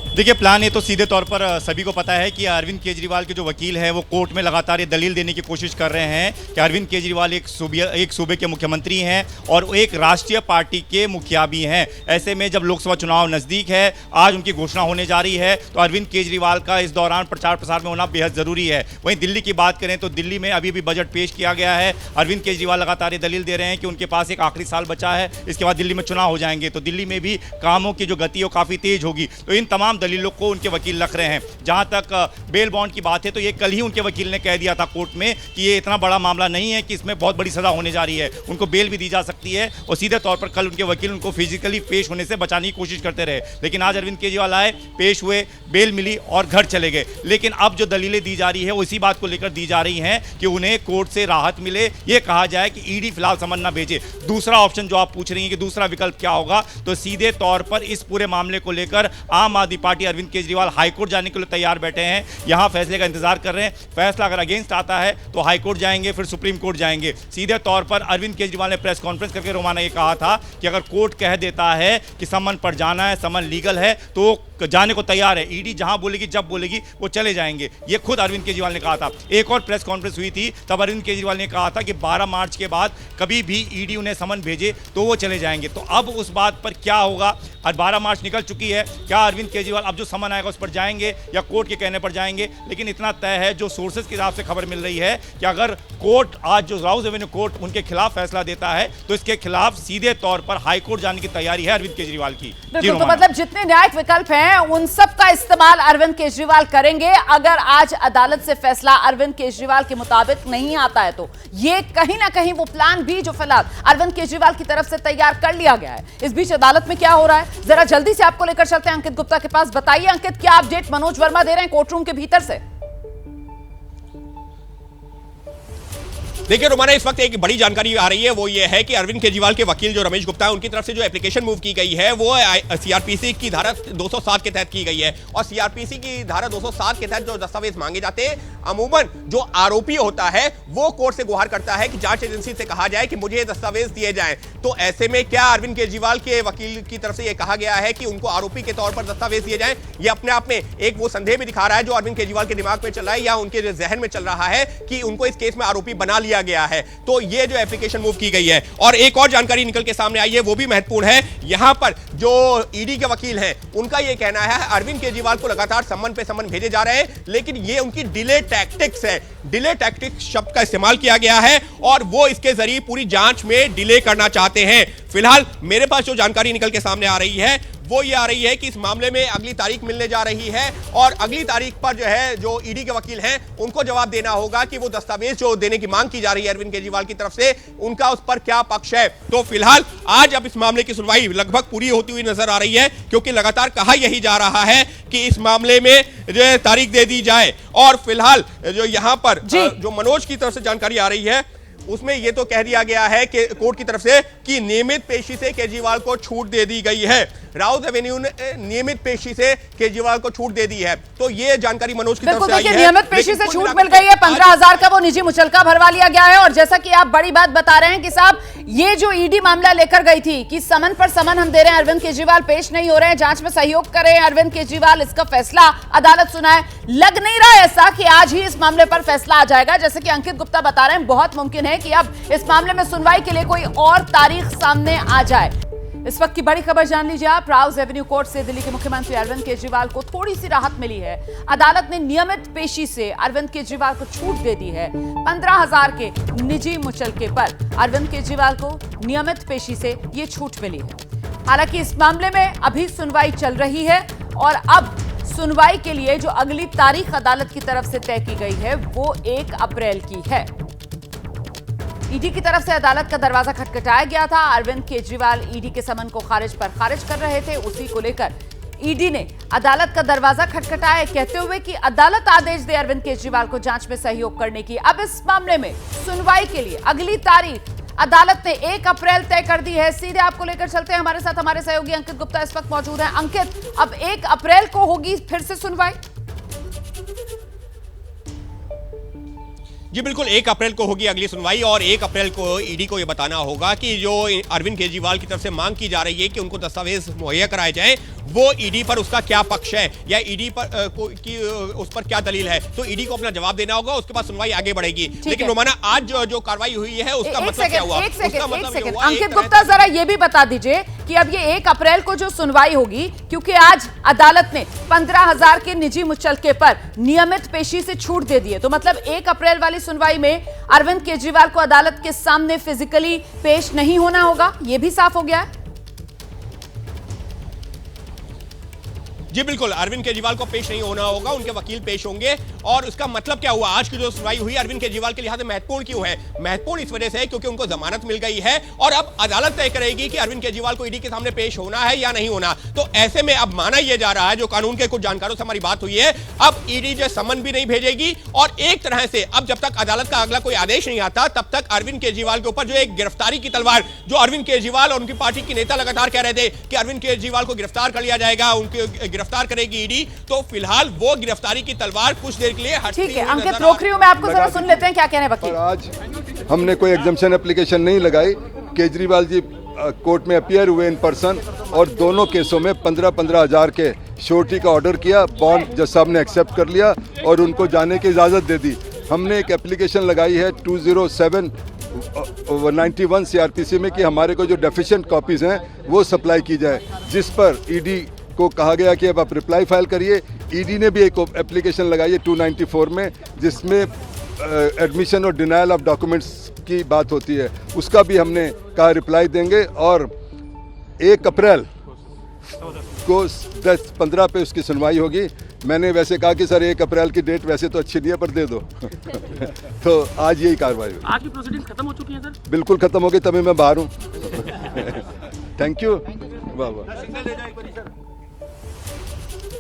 देखिए, प्लान ये तो सीधे तौर पर सभी को पता है कि अरविंद केजरीवाल के जो वकील हैं वो कोर्ट में लगातार ये दलील देने की कोशिश कर रहे हैं कि अरविंद केजरीवाल एक सूबे के मुख्यमंत्री हैं और एक राष्ट्रीय पार्टी के मुखिया भी हैं। ऐसे में जब लोकसभा चुनाव नज़दीक है, आज उनकी घोषणा होने जा रही है, तो अरविंद केजरीवाल का इस दौरान प्रचार प्रसार में होना बेहद ज़रूरी है। वहीं दिल्ली की बात करें तो दिल्ली में अभी भी बजट पेश किया गया है। अरविंद केजरीवाल लगातार ये दलील दे रहे हैं कि उनके पास एक आखिरी साल बचा है, इसके बाद दिल्ली में चुनाव हो जाएंगे, तो दिल्ली में भी कामों की जो गति है वो काफ़ी तेज होगी। तो इन तमाम दलीलों को उनके वकील रख रहे हैं। जहां तक बेल बॉन्ड की बात है तो ये कल ही उनके वकील ने कह दिया था कोर्ट में कि ये इतना बड़ा मामला नहीं है कि इसमें बहुत बड़ी सजा होने जा रही है, उनको बेल भी दी जा सकती है। और सीधे तौर पर कल उनके वकील उनको फिजिकली पेश होने से बचाने की कोशिश करते रहे, लेकिन आज अरविंद केजरीवाल आए, पेश हुए, बेल मिली और घर चले गए। लेकिन अब जो दलीलें दी जा रही है वो इसी बात को लेकर दी जा रही हैं कि उन्हें कोर्ट से राहत मिले, ये कहा जाए कि ईडी फिलहाल समन ना भेजे। दूसरा ऑप्शन जो आप पूछ रही हैं कि दूसरा विकल्प क्या होगा, तो सीधे तौर पर इस पूरे मामले को लेकर आम आदमी पार्टी अरविंद केजरीवाल हाईकोर्ट जाने के लिए तैयार बैठे हैं, यहां फैसले का इंतजार कर रहे हैं। फैसला अगर अगेंस्ट आता है तो हाईकोर्ट जाएंगे, फिर सुप्रीम कोर्ट जाएंगे। सीधे तौर पर अरविंद केजरीवाल ने प्रेस कॉन्फ्रेंस करके रोमाना ये कहा था कि अगर कोर्ट कह देता है कि समन पर जाना है, समन लीगल है, तो जाने को तैयार है। ईडी जहां बोलेगी, जब बोलेगी, वो चले जाएंगे। ये खुद अरविंद केजरीवाल ने कहा था। एक और प्रेस कॉन्फ्रेंस हुई थी, तब अरविंद केजरीवाल ने कहा था कि 12 मार्च के बाद कभी भी ईडी उन्हें समन भेजे तो वो चले जाएंगे। तो अब उस बात पर क्या होगा? और 12 मार्च निकल चुकी है, क्या अरविंद केजरीवाल अब जो समन आएगा उस पर जाएंगे या कोर्ट के कहने पर जाएंगे? लेकिन इतना तय है, जो सोर्सेज के हिसाब से खबर मिल रही है, कि अगर कोर्ट आज जो राउज एवेन्यू कोर्ट उनके खिलाफ फैसला देता है तो इसके खिलाफ सीधे तौर पर हाईकोर्ट जाने की तैयारी है अरविंद केजरीवाल की। तो मतलब जितने न्यायिक विकल्प हैं उन सब का इस्तेमाल अरविंद केजरीवाल करेंगे। अगर आज अदालत से फैसला अरविंद केजरीवाल के मुताबिक नहीं आता है तो ये कहीं ना कहीं वो प्लान बी जो फिलहाल अरविंद केजरीवाल की तरफ से तैयार कर लिया गया है। इस बीच अदालत में क्या हो रहा है, जरा जल्दी से आपको लेकर चलते हैं अंकित गुप्ता के पास। बताइए अंकित, क्या अपडेट मनोज वर्मा दे रहे हैं कोर्ट रूम के भीतर से? देखिए रोमाना, इस वक्त एक बड़ी जानकारी आ रही है, वो ये है कि अरविंद केजरीवाल के वकील जो रमेश गुप्ता है, उनकी तरफ से जो एप्लीकेशन मूव की गई है वो सीआरपीसी की धारा 207 के तहत की गई है। और सीआरपीसी की धारा 207 के तहत जो दस्तावेज मांगे जाते हैं, अमूमन जो आरोपी होता है वो कोर्ट से गुहार करता है कि जांच एजेंसी से कहा जाए कि मुझे ये दस्तावेज दिए जाएं। तो ऐसे में क्या अरविंद केजरीवाल के वकील की तरफ से यह कहा गया है कि उनको आरोपी के तौर पर दस्तावेज दिए जाएं, ये अपने आप में एक वो संदेह भी दिखा रहा है जो अरविंद केजरीवाल के दिमाग में चल रहा है या उनके जहन में चल रहा है कि उनको इस केस में आरोपी बना लिया गया है। तो ये जो एप्लीकेशन मूव की गई है, और एक और जानकारी निकल के सामने आई है वो भी महत्वपूर्ण है। यहां पर जो ईडी के वकील हैं उनका ये कहना है अरविंद केजरीवाल को लगातार सम्मन पे सम्मन भेजे जा रहे हैं, लेकिन ये उनकी डिले टैक्टिक्स है। डिले टैक्टिक्स शब्द का इस्तेमाल किया गया है और वो इसके जरिए पूरी जांच में डिले करना चाहते हैं। फिलहाल मेरे पास जो जानकारी निकल के सामने आ रही है वो ये आ रही है कि इस मामले में अगली तारीख मिलने जा रही है और अगली तारीख पर जो है जो ईडी के वकील हैं उनको जवाब देना होगा कि वो दस्तावेज जो देने की मांग की जा रही है अरविंद केजरीवाल की तरफ से, उनका उस पर क्या पक्ष है। तो फिलहाल आज अब इस मामले की सुनवाई लगभग पूरी होती हुई नजर आ रही है, क्योंकि लगातार कहा यही जा रहा है कि इस मामले में जो है तारीख दे दी जाए। और फिलहाल जो यहां पर जो मनोज की तरफ से जानकारी आ रही है उसमें यह तो कह दिया गया है कि कोर्ट की तरफ से कि नियमित पेशी से केजरीवाल को छूट दे दी गई है। राउत एवेन्यू ने नियमित पेशी से केजरीवाल को छूट दे दी है। तो ये जानकारी मनोज की तरफ से आई है। नियमित पेशी से छूट मिल गई है, 15,000 का वो निजी मुचलका भरवा लिया गया है। और जैसा कि आप बड़ी बात बता रहे हैं कि साहब ये जो ईडी मामला लेकर गई थी कि समन पर समन हम दे रहे हैं, अरविंद केजरीवाल पेश नहीं हो रहे हैं, जांच में सहयोग कर रहे हैं अरविंद केजरीवाल, इसका फैसला अदालत सुनाए। लग नहीं रहा ऐसा कि आज ही इस मामले पर फैसला आ जाएगा। जैसे कि अंकित गुप्ता बता रहे हैं, बहुत मुमकिन है कि अब इस मामले में सुनवाई के लिए कोई और तारीख सामने आ जाए। इस वक्त की बड़ी खबर जान लीजिए आप। राउज एवेन्यू कोर्ट से दिल्ली के मुख्यमंत्री अरविंद केजरीवाल को थोड़ी सी राहत मिली है। अदालत ने नियमित पेशी से अरविंद केजरीवाल को छूट दे दी है। 15,000 के निजी मुचलके पर अरविंद केजरीवाल को नियमित पेशी से यह छूट मिली है। हालांकि इस मामले में अभी सुनवाई चल रही है और अब सुनवाई के लिए जो अगली तारीख अदालत की तरफ से तय की गई है वो 1 अप्रैल की है। ईडी की तरफ से अदालत का दरवाजा खटखटाया गया था। अरविंद केजरीवाल ईडी के समन को खारिज कर रहे थे। उसी को लेकर ईडी ने अदालत का दरवाजा खटखटाया, कहते हुए कि अदालत आदेश दे अरविंद केजरीवाल को जांच में सहयोग करने की। अब इस मामले में सुनवाई के लिए अगली तारीख अदालत ने 1 अप्रैल तय कर दी है। सीधे आपको लेकर चलते हैं, हमारे साथ हमारे सहयोगी अंकित गुप्ता इस वक्त मौजूद हैं। अंकित, अब 1 अप्रैल को होगी फिर से सुनवाई? जी बिल्कुल, 1 अप्रैल को होगी अगली सुनवाई और 1 अप्रैल को ईडी को यह बताना होगा कि जो अरविंद केजरीवाल की तरफ से मांग की जा रही है कि उनको दस्तावेज मुहैया कराए जाए, वो ईडी पर उसका क्या पक्ष है या ईडी पर उस पर क्या दलील है। तो ईडी को अपना जवाब देना होगा, उसके बाद सुनवाई आगे बढ़ेगी। लेकिन रोमाना, आज जो कार्रवाई हुई है उसका मतलब क्या हुआ? एक सेकंड अंकित गुप्ता, जरा ये भी बता दीजिए कि अब ये 1 अप्रैल को जो सुनवाई होगी, क्योंकि आज अदालत ने 15,000 के निजी मुचलके पर नियमित पेशी से छूट दे दी है, तो मतलब 1 अप्रैल वाली सुनवाई में अरविंद केजरीवाल को अदालत के सामने फिजिकली पेश नहीं होना होगा, यह भी साफ हो गया है। जी बिल्कुल, अरविंद केजरीवाल को पेश नहीं होना होगा, उनके वकील पेश होंगे। और उसका मतलब क्या हुआ? आज की जो सुनवाई हुई अरविंद केजरीवाल के लिहाज से महत्वपूर्ण क्यों है? महत्वपूर्ण इस वजह से है क्योंकि उनको जमानत मिल गई है और अब अदालत तय करेगी कि अरविंद केजरीवाल को ईडी के सामने पेश होना है या नहीं होना। तो ऐसे में अब माना यह जा रहा है, जो कानून के कुछ जानकारों से हमारी बात हुई है, अब ईडी जो समन भी नहीं भेजेगी और एक तरह से अब जब तक अदालत का अगला कोई आदेश नहीं आता तब तक अरविंद केजरीवाल के ऊपर जो एक गिरफ्तारी की तलवार, जो अरविंद केजरीवाल और उनकी पार्टी के नेता लगातार कह रहे थे कि अरविंद केजरीवाल को गिरफ्तार कर लिया जाएगा, उनके गिरफ्तार करेगी ईडी, तो फिलहाल वो गिरफ्तारी की तलवार कुछ देर के लिए हटती हुई नजर आ रही है। अंकित, रोक रही हूं मैं आपको, जरा सुन लेते हैं क्या कह रहे हैं वकील। आज हमने कोई एग्जम्पशन एप्लीकेशन नहीं लगाई। केजरीवाल जी कोर्ट में अपीयर हुए इन पर्सन और दोनों केसों में 15-15 हज़ार के श्योरिटी का ऑर्डर किया। बॉन्ड जज साहब ने एक्सेप्ट कर लिया और उनको जाने की इजाज़त दे दी। हमने एक एप्लीकेशन लगाई है 20791 CRPC में कि हमारे को जो डेफिशिएंट कॉपीज़ हैं वो सप्लाई की जाए, जिस पर ईडी को कहा गया कि अब आप रिप्लाई फाइल करिए। ईडी ने भी एक एप्लीकेशन लगाई है 294 में, जिसमें एडमिशन और डिनायल ऑफ डॉक्यूमेंट्स की बात होती है। उसका भी हमने कहा रिप्लाई देंगे और 1 अप्रैल को 10-15 पे उसकी सुनवाई होगी। मैंने वैसे कहा कि सर 1 अप्रैल की डेट वैसे तो अच्छी नहीं है पर दे दो तो आज यही कार्रवाई हुई। आज की प्रोसीडिंग्स खत्म हो चुकी हैं सर? बिल्कुल खत्म हो गई, तभी मैं बाहर हूँ। Thank you. वाह वाह।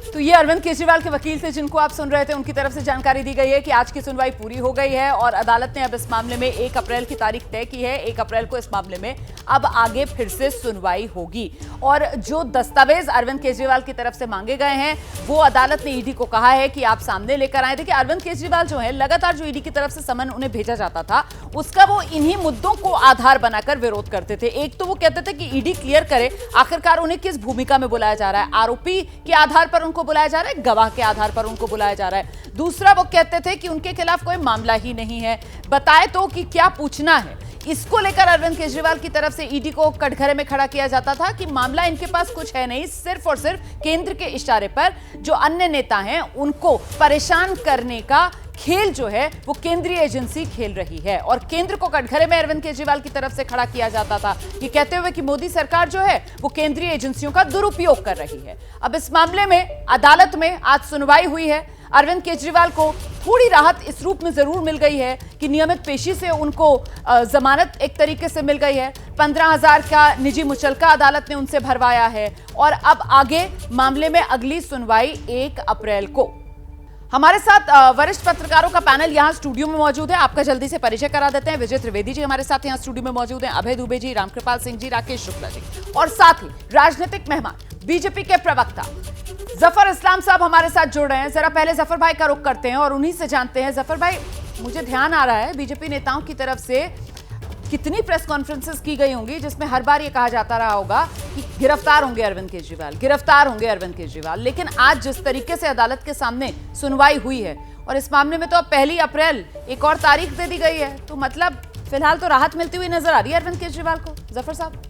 तो ये अरविंद केजरीवाल के वकील थे जिनको आप सुन रहे थे, उनकी तरफ से जानकारी दी गई है कि आज की सुनवाई पूरी हो गई है और अदालत ने अब इस मामले में 1 अप्रैल की तारीख तय की है। 1 अप्रैल को इस मामले में अब आगे फिर से सुनवाई होगी और जो दस्तावेज अरविंद केजरीवाल की तरफ से मांगे गए हैं वो अदालत ने ईडी को कहा है कि आप सामने लेकर आए। देखिए, अरविंद केजरीवाल जो है, लगातार जो ईडी की तरफ से समन उन्हें भेजा जाता था उसका वो इन्हीं मुद्दों को आधार बनाकर विरोध करते थे। एक तो वो कहते थे कि ईडी क्लियर करे आखिरकार उन्हें किस भूमिका में बुलाया जा रहा है, आरोपी के आधार पर उनको बुलाया जा रहा है, गवाह के आधार पर उनको बुलाया जा रहा है। दूसरा, वो कहते थे कि उनके खिलाफ कोई मामला ही नहीं है, बताए तो कि क्या पूछना है। इसको लेकर अरविंद केजरीवाल की तरफ से ईडी को कटघरे में खड़ा किया जाता था कि मामला इनके पास कुछ है नहीं, सिर्फ और सिर्फ केंद्र के इशारे पर जो अन्य नेता हैं उनको परेशान करने का खेल जो है वो केंद्रीय एजेंसी खेल रही है। और केंद्र को कटघरे में अरविंद केजरीवाल की तरफ से खड़ा किया जाता था, ये कहते हुए कि मोदी सरकार जो है वो केंद्रीय एजेंसियों का दुरुपयोग कर रही है। अब इस मामले में अदालत में आज सुनवाई हुई है। अरविंद केजरीवाल को थोड़ी राहत इस रूप में जरूर मिल गई है कि नियमित पेशी से उनको जमानत एक तरीके से मिल गई है। 15,000 का निजी मुचलका अदालत ने उनसे भरवाया है और अब आगे मामले में अगली सुनवाई 1 अप्रैल को। हमारे साथ वरिष्ठ पत्रकारों का पैनल यहां स्टूडियो में मौजूद है, आपका जल्दी से परिचय करा देते हैं। विजय त्रिवेदी जी हमारे साथ यहां स्टूडियो में मौजूद हैं, अभय दुबे जी, रामकृपाल सिंह जी, राकेश शुक्ला जी और साथ ही राजनीतिक मेहमान बीजेपी के प्रवक्ता जफर इस्लाम साहब हमारे साथ जुड़ रहे हैं। जरा पहले जफर भाई का रुख करते हैं और उन्हीं से जानते हैं। जफर भाई, मुझे ध्यान आ रहा है बीजेपी नेताओं की तरफ से कितनी प्रेस कॉन्फ्रेंसेस की गई होंगी जिसमें हर बार ये कहा जाता रहा होगा कि गिरफ्तार होंगे अरविंद केजरीवाल, गिरफ्तार होंगे अरविंद केजरीवाल। लेकिन आज जिस तरीके से अदालत के सामने सुनवाई हुई है और इस मामले में तो अब 1 अप्रैल एक और तारीख दे दी गई है, तो मतलब फिलहाल तो राहत मिलती हुई नजर आ रही है अरविंद केजरीवाल को। जफर साहब।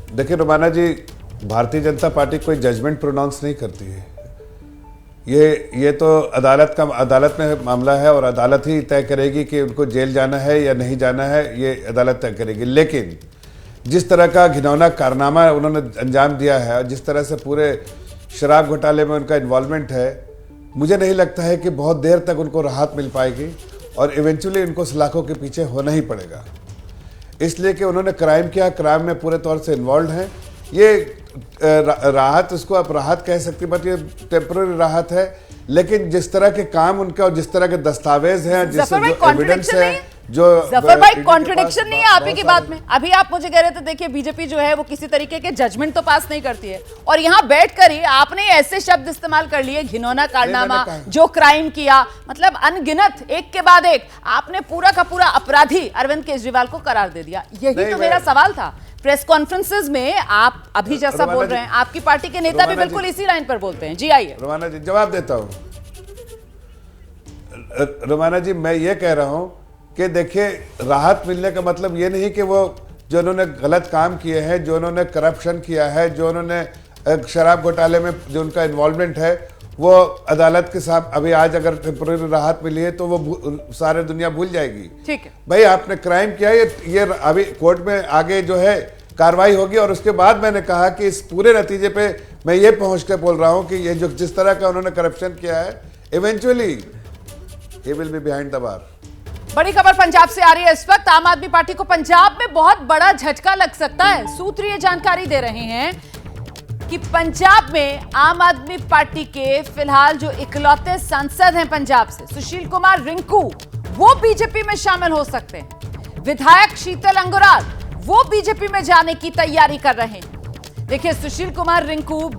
देखिए रोमाना जी, भारतीय जनता पार्टी कोई जजमेंट प्रोनाउंस नहीं करती है। ये तो अदालत में मामला है और अदालत ही तय करेगी कि उनको जेल जाना है या नहीं जाना है, ये अदालत तय करेगी। लेकिन जिस तरह का घिनौना कारनामा उन्होंने अंजाम दिया है और जिस तरह से पूरे शराब घोटाले में उनका इन्वॉल्वमेंट है, मुझे नहीं लगता है कि बहुत देर तक उनको राहत मिल पाएगी और इवेंचुअली उनको सलाखों के पीछे होना ही पड़ेगा। इसलिए कि उन्होंने क्राइम किया, क्राइम में पूरे तौर से इन्वॉल्व हैं। ये राहत, उसको आप राहत कह सकते, बट ये टेम्पररी राहत है। लेकिन जिस तरह के काम उनके और जिस तरह के दस्तावेज हैं, जिस एविडेंस है, जो जफर भाई कॉन्ट्रडिक्शन नहीं है आप ही की बात में। अभी आप मुझे कह रहे थे देखिए बीजेपी जो है वो किसी तरीके के जजमेंट तो पास नहीं करती है, और यहाँ बैठकर ही आपने ऐसे शब्द इस्तेमाल कर लिए, घिनौना कारनामा, जो क्राइम किया, मतलब अनगिनत एक के बाद एक आपने पूरा का पूरा अपराधी अरविंद केजरीवाल को करार दे दिया। यही तो मेरा सवाल था। प्रेस कॉन्फ्रेंसेज में आप अभी जैसा बोल रहे हैं, आपकी पार्टी के नेता भी बिल्कुल इसी लाइन पर बोलते हैं। जी आइए रोमाना जी, जवाब देता हूं। रोमाना जी, मैं ये कह रहा हूं कि देखिए, राहत मिलने का मतलब ये नहीं कि वो जो उन्होंने गलत काम किए हैं, जो उन्होंने करप्शन किया है, जो उन्होंने शराब घोटाले में जो उनका इन्वॉल्वमेंट है, वो अदालत के साथ अभी आज अगर टेम्पररी राहत मिली है तो वो सारे दुनिया भूल जाएगी। ठीक है भाई, आपने क्राइम किया, ये अभी कोर्ट में आगे जो है कार्रवाई होगी। और उसके बाद मैंने कहा कि इस पूरे नतीजे पे मैं ये पहुंच कर बोल रहा हूं कि ये जो जिस तरह का उन्होंने करप्शन किया है, eventually he will be behind the bar. बड़ी खबर पंजाब से आ रही है इस वक्त। आम आदमी पार्टी को पंजाब में बहुत बड़ा झटका लग सकता है। सूत्र ये जानकारी दे रहे हैं कि पंजाब में आम आदमी पार्टी के फिलहाल जो इकलौते सांसद हैं पंजाब से, सुशील कुमार रिंकू, वो बीजेपी में शामिल हो सकते हैं। विधायक शीतल अंगुराल वो बीजेपी में जाने की तैयारी कर रहे हैं। देखिए, सुशील कुमार रिंकू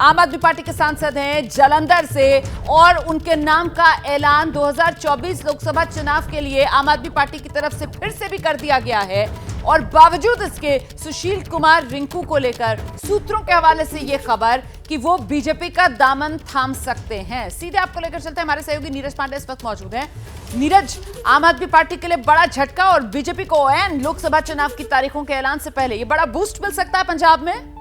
आम आदमी पार्टी के सांसद हैं जालंधर से, और उनके नाम का ऐलान 2024 लोकसभा चुनाव के लिए आम आदमी पार्टी की तरफ से फिर से भी कर दिया गया है। और बावजूद इसके सुशील कुमार रिंकू को लेकर सूत्रों के हवाले से यह खबर कि वो बीजेपी का दामन थाम सकते हैं। सीधे आपको लेकर चलते हैं, हमारे सहयोगी नीरज पांडे इस वक्त मौजूद हैं। नीरज, आम आदमी पार्टी के लिए बड़ा झटका और बीजेपी को एन लोकसभा चुनाव की तारीखों के ऐलान से पहले ये बड़ा बूस्ट मिल सकता है पंजाब में।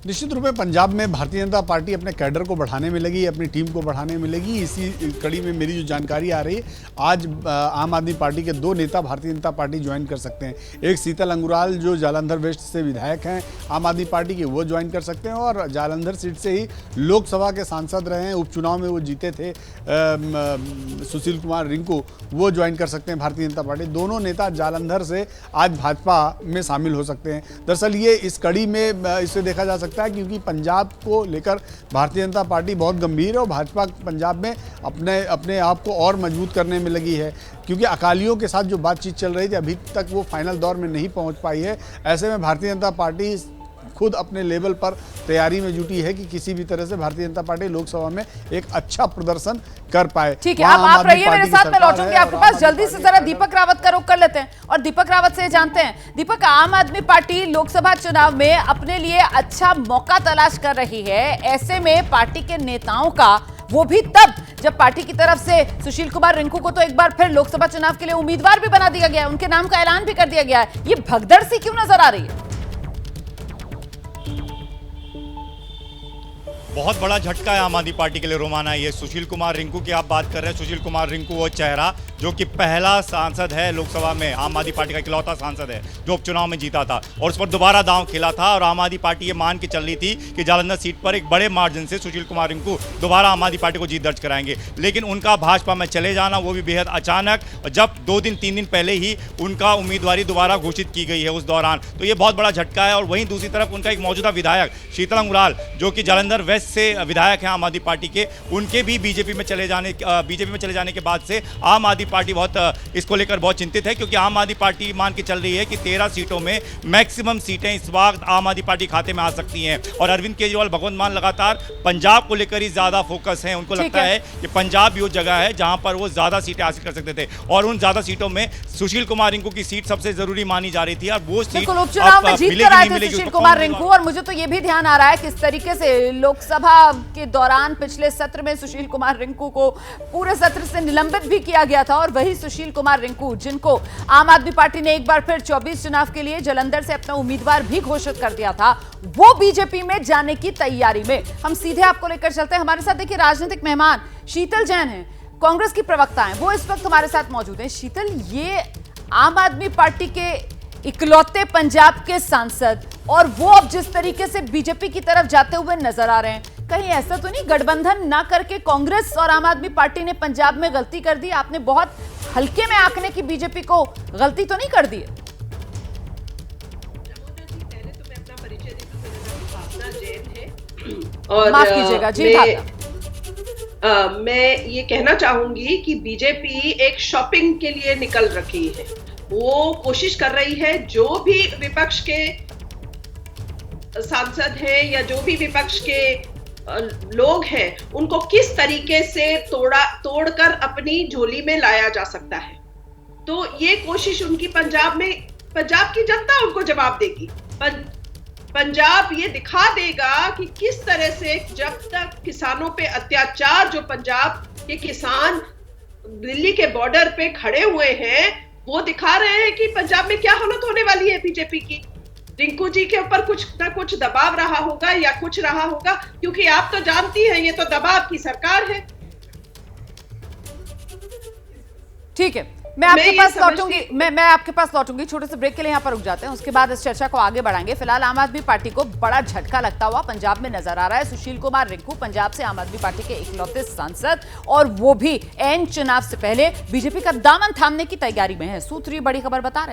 निश्चित रूप में पंजाब में भारतीय जनता पार्टी अपने कैडर को बढ़ाने में लगी, अपनी टीम को बढ़ाने में लगी। इसी कड़ी में मेरी जो जानकारी आ रही है, आज आम आदमी पार्टी के 2 नेता भारतीय जनता पार्टी ज्वाइन कर सकते हैं। एक शीतल अंगुराल जो जालंधर वेस्ट से विधायक हैं आम आदमी पार्टी के, वो ज्वाइन कर सकते हैं, और जालंधर सीट से ही लोकसभा के सांसद रहे हैं, उपचुनाव में वो जीते थे, सुशील कुमार रिंकू, वो ज्वाइन कर सकते हैं भारतीय जनता पार्टी। दोनों नेता जालंधर से आज भाजपा में शामिल हो सकते हैं। दरअसल ये इस कड़ी में इसे देखा जा सकता है क्योंकि पंजाब को लेकर भारतीय जनता पार्टी बहुत गंभीर है और भाजपा पंजाब में अपने आप को और मजबूत करने में लगी है, क्योंकि अकालियों के साथ जो बातचीत चल रही थी अभी तक वो फाइनल दौर में नहीं पहुंच पाई है। ऐसे में भारतीय जनता पार्टी खुद अपने लेवल पर तैयारी में जुटी है कि किसी भी तरह से भारतीय जनता पार्टी लोकसभा में एक अच्छा प्रदर्शन कर पाए। ठीक है, आप रहिए मेरे साथ, मैं लौटूंगी आपके पास। जल्दी से जरा दीपक रावत का रुख कर लेते हैं और दीपक रावत से जानते हैं। दीपक, आम आदमी पार्टी लोकसभा चुनाव में अपने लिए अच्छा मौका तलाश कर रही है, ऐसे में पार्टी के नेताओं का, वो भी तब जब पार्टी की तरफ से सुशील कुमार रिंकू को तो एक बार फिर लोकसभा चुनाव के लिए उम्मीदवार भी बना दिया गया है, उनके नाम का ऐलान भी कर दिया गया है, ये भगदड़ सी क्यों नजर आ रही है? बहुत बड़ा झटका है आम आदमी पार्टी के लिए रोमाना। ये सुशील कुमार रिंकू की आप बात कर रहे हैं। सुशील कुमार रिंकू वो चेहरा जो कि पहला सांसद है लोकसभा में, आम आदमी पार्टी का इकलौता सांसद है जो उपचुनाव में जीता था, और उस पर दोबारा दांव खेला था। और आम आदमी पार्टी ये मान के चल रही थी कि जालंधर सीट पर एक बड़े मार्जिन से सुशील कुमार रिंकू दोबारा आम आदमी पार्टी को जीत दर्ज कराएंगे, लेकिन उनका भाजपा में चले जाना, वो भी बेहद अचानक, जब 2 दिन 3 दिन पहले ही उनका उम्मीदवारी दोबारा घोषित की गई है उस दौरान, तो ये बहुत बड़ा झटका है। और वहीं दूसरी तरफ उनका एक मौजूदा विधायक शीतल अंगुराल जो कि जालंधर वेस्ट से विधायक हैं आम आदमी पार्टी के, उनके भी बीजेपी में चले जाने के बाद से आम आदमी पार्टी बहुत इसको लेकर बहुत चिंतित है, क्योंकि आम आदमी पार्टी मान के चल रही है कि 13 सीटों में मैक्सिमम सीटें इस वक्त आम आदमी पार्टी खाते में आ सकती हैं। और अरविंद केजरीवाल भगवंत मान लगातार पंजाब को लेकर ही ज्यादा फोकस है। उनको लगता है कि पंजाब वो जगह है जहां पर वो ज्यादा सीटें हासिल कर सकते थे, और उन ज्यादा सीटों में सुशील कुमार रिंकू की सीट सबसे जरूरी मानी जा रही थी। और वो सीट उपचुनाव में जीत कर आए थे सुशील कुमार रिंकू, और मुझे तो ये भी ध्यान आ रहा है किस तरीके से सभा के दौरान पिछले सत्र में सुशील कुमार रिंकू को पूरे सत्र से निलंबित भी किया गया था और वही सुशील कुमार रिंकू जिनको आम आदमी पार्टी ने एक बार फिर 24 चुनाव के लिए जालंधर से अपना उम्मीदवार भी घोषित कर दिया था, वो बीजेपी में जाने की तैयारी में। हम सीधे आपको लेकर चलते हैं। हमारे साथ देखिए राजनीतिक मेहमान शीतल जैन हैं, कांग्रेस की प्रवक्ता हैं, वो इस वक्त हमारे साथ मौजूद हैं। शीतल, ये आम आदमी पार्टी के इकलौते पंजाब के सांसद और वो अब जिस तरीके से बीजेपी की तरफ जाते हुए नजर आ रहे हैं, कहीं ऐसा तो नहीं गठबंधन ना करके कांग्रेस और आम आदमी पार्टी ने पंजाब में गलती कर दी? आपने बहुत हल्के में आंकने की बीजेपी को गलती तो नहीं कर दी है? और माफ कीजिएगा जी, मैं ये कहना चाहूंगी कि बीजेपी एक शॉपिंग के लिए निकल रखी है। वो कोशिश कर रही है जो भी विपक्ष के सांसद हैं या जो भी विपक्ष के लोग हैं उनको किस तरीके से तोड़कर अपनी झोली में लाया जा सकता है। तो ये कोशिश उनकी पंजाब की जनता उनको जवाब देगी। पंजाब ये दिखा देगा कि किस तरह से जब तक किसानों पे अत्याचार, जो पंजाब के किसान दिल्ली के बॉर्डर पे खड़े हुए हैं वो दिखा रहे हैं कि पंजाब में क्या हालत होने वाली है बीजेपी की। रिंकू जी के ऊपर कुछ ना कुछ दबाव रहा होगा या कुछ रहा होगा, क्योंकि आप तो जानती हैं ये तो दबाव की सरकार है। ठीक है, मैं आपके पास लौटूंगी, मैं आपके पास लौटूंगी। छोटे से ब्रेक के लिए यहाँ पर रुक जाते हैं, उसके बाद इस चर्चा को आगे बढ़ाएंगे। फिलहाल आम आदमी पार्टी को बड़ा झटका लगता हुआ पंजाब में नजर आ रहा है। सुशील कुमार रिंकू पंजाब से आम आदमी पार्टी के इकलौते सांसद और वो भी एन चुनाव से पहले बीजेपी का दामन थामने की तैयारी में है। सूत्र ये बड़ी खबर बता रहे हैं।